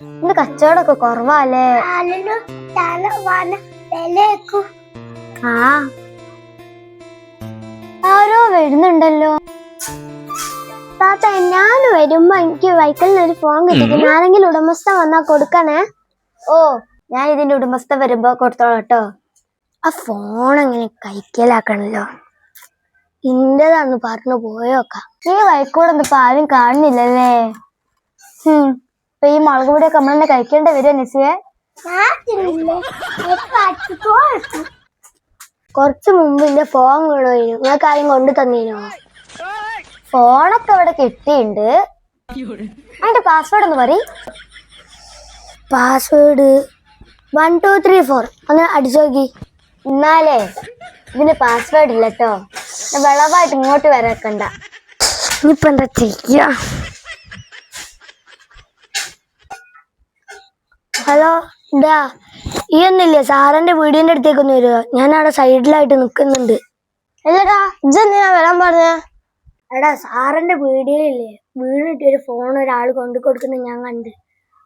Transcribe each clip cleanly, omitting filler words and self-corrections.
ഇന്ന് കച്ചവടമൊക്കെ കുറവാല്ലേ? ആ ആരോ വരുന്നുണ്ടല്ലോ. താത്ത, ഞാൻ വരുമ്പോ എനിക്ക് വൈക്കലിന് ഒരു ഫോൺ കിട്ടിക്കുന്നു. ആരെങ്കിലും ഉടമസ്ഥ വന്നാ കൊടുക്കണേ. ഓ, ഞാൻ ഇതിന്റെ ഉടമസ്ഥ വരുമ്പോ കൊടുത്തോളാം കേട്ടോ. ആ ഫോൺ എങ്ങനെ കൈക്കലാക്കണല്ലോ. ഇന്റേതാന്ന് പറഞ്ഞു പോയോക്കാം. ഈ വൈക്കൂടൊന്നും ഇപ്പൊ ആരും കാണുന്നില്ലല്ലേ. ഇപ്പൊ ഈ മുളക് പൊടിയൊക്കെ നമ്മളെന്നെ കഴിക്കേണ്ടി വരുമോ നിസിയെ? കുറച്ചു മുമ്പ് എന്റെ ഫോൺ വീണോ? നിങ്ങൾക്ക് ആരും കൊണ്ടു തന്നീനോ? ഫോണൊക്കെ ഇവിടെ കിട്ടിയിട്ടുണ്ട്. അതിന്റെ പാസ്വേഡ് ഒന്ന് പറ. പാസ്വേഡ് 1234 അങ്ങനെ അടിച്ചോക്കി. എന്നാലേ ഇതിന് പാസ്വേഡ് ഇല്ല കേട്ടോ. വിളവായിട്ട് ഇങ്ങോട്ട് വരക്കണ്ട. ഇനിയിപ്പോ എന്താ ചെയ്യാ? ഹലോ, ഇതാ ഈ ഒന്നില്ലേ സാറിന്റെ വീടിന്റെ അടുത്തേക്കൊന്ന് വരുമോ? ഞാൻ അവിടെ സൈഡിലായിട്ട് നിക്കുന്നുണ്ട്. അല്ലടാ, ഇജ്ജെന്തിനാ വരാൻ പറഞ്ഞ? എടാ, സാറിന്റെ വീടില്ലേ വീണിട്ട് ഒരു ഫോൺ ഒരാൾ കൊണ്ടു കൊടുക്കുന്നത് ഞാൻ കണ്ട്.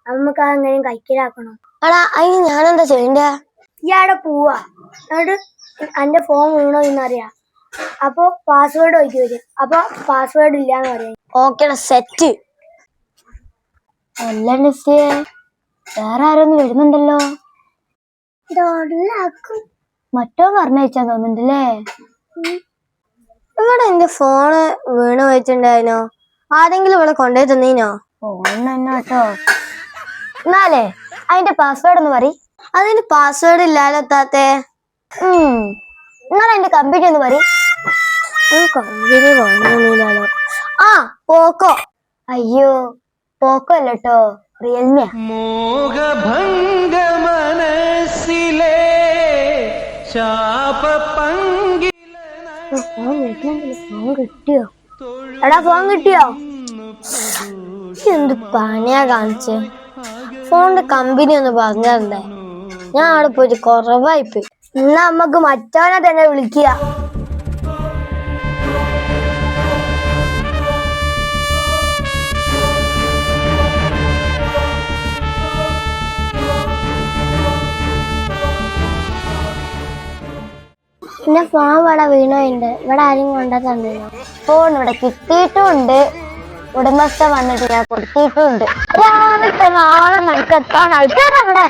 നമുക്ക് അതെങ്ങനെയും കൈക്കലാക്കണം. എടാ, അതിന് ഞാനെന്താ ചെയ്യണ്ടേ? ഇയാടെ പോവാ എന്നിട്ട് എന്റെ ഫോൺ വീണോ എന്നറിയാം. അപ്പൊ പാസ്വേഡ് നോക്കി വരും. അപ്പൊ പാസ്വേഡ് ഇല്ലാന്ന് പറയാം. ഓക്കേടാ, സെറ്റ്. അല്ല നിസിയെ, വേറെ ആരൊന്നും വരുന്നുണ്ടല്ലോ. മറ്റോ പറഞ്ഞയച്ചാ തോന്നുന്നുണ്ടല്ലേ. ഇവിടെ എന്റെ ഫോണ് വീണ് പോയിട്ടുണ്ടായിരുന്നോ? ആരെങ്കിലും ഇവിടെ കൊണ്ടുപോയി തന്നീനോ? ഫോൺ തന്നെ കേട്ടോ. എന്നാലേ അതിന്റെ പാസ്വേഡ് ഒന്ന് പറ. അതിന് പാസ്വേഡ് ഇല്ലാലോ താത്തേ. എന്നാൽ അതിന്റെ കമ്പനി ഒന്ന് പറ. കമ്പനി പറഞ്ഞില്ലാലോ. ആ, പോക്കോ. അയ്യോ, പോക്കോ അല്ല കേട്ടോ, റിയൽമിയാ. മോഹഭംഗ മനസ്സിലെ ഫോൺ കിട്ടിയോ? എടാ, ഫോൺ കിട്ടിയോ? എന്ത് പണിയാ കാണിച്ചേ? ഫോണിന്റെ കമ്പനി ഒന്ന് പറഞ്ഞേ. ഞാൻ അവിടെ പോയിട്ട് കുറവായിപ്പോയി. എന്നാ നമ്മക്ക് മറ്റവനെ തന്നെ വിളിക്കുക. പിന്നെ ഫോൺ ഇവിടെ വീണോയുണ്ട്. ഇവിടെ ആരും കൊണ്ടുതന്നില്ല. ഫോൺ ഇവിടെ കിട്ടിയിട്ടുമുണ്ട്. ഉടമസ്ഥ വന്നിട്ട് ഞാൻ കൊടുത്തിട്ടുമുണ്ട്. നാളെ നമുക്ക് എത്താനായിട്ട് അവിടെ.